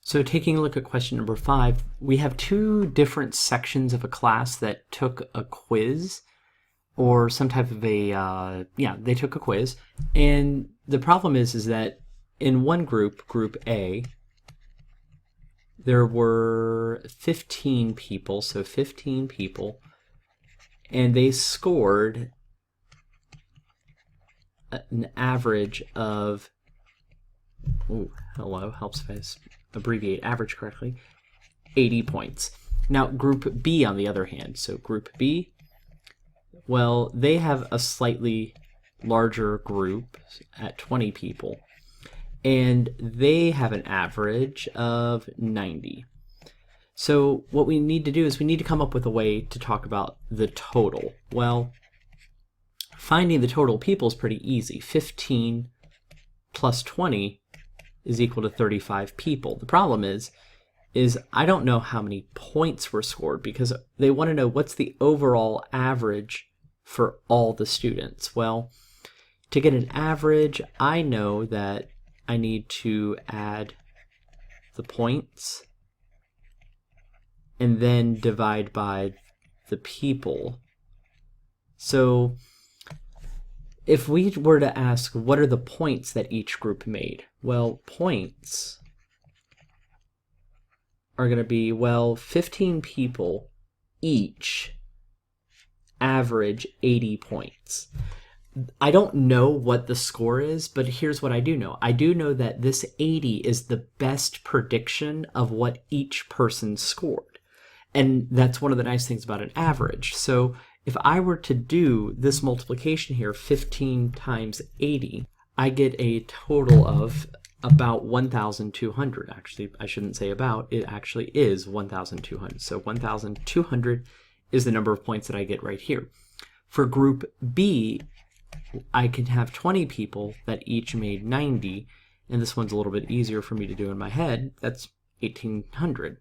So taking a look at question number 5, we have two different sections of a class that took a quiz or some type of they took a quiz. And the problem is that in one group, group A, there were 15 people, so 15 people, and they scored an average of, helps if I abbreviate average correctly, 80 points. Now group B on the other hand, so group B, well, they have a slightly larger group at 20 people, and they have an average of 90. So what we need to do is we need to come up with a way to talk about the total. Well, finding the total people is pretty easy. 15 plus 20 is equal to 35 people. The problem is I don't know how many points were scored because they want to know what's the overall average for all the students. Well, to get an average, I know that I need to add the points and then divide by the people. So if we were to ask what are the points that each group made, well, points are going to be, 15 people each average 80 points. I don't know what the score is, but here's what I do know. I do know that this 80 is the best prediction of what each person scored. And that's one of the nice things about an average. So if I were to do this multiplication here, 15 times 80, I get a total of about 1,200. Actually, I shouldn't say about, it actually is 1,200. So 1,200 is the number of points that I get right here. For group B, I can have 20 people that each made 90, and this one's a little bit easier for me to do in my head. That's 1,800.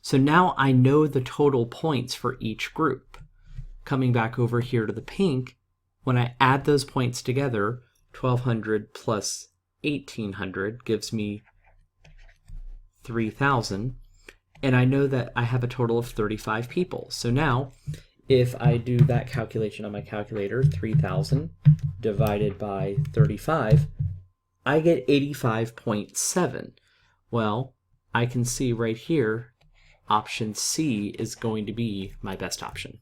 So now I know the total points for each group. Coming back over here to the pink, when I add those points together, 1,200 plus 1,800 gives me 3,000, and I know that I have a total of 35 people. So now, if I do that calculation on my calculator, 3,000 divided by 35, I get 85.7. Well, I can see right here, option C is going to be my best option.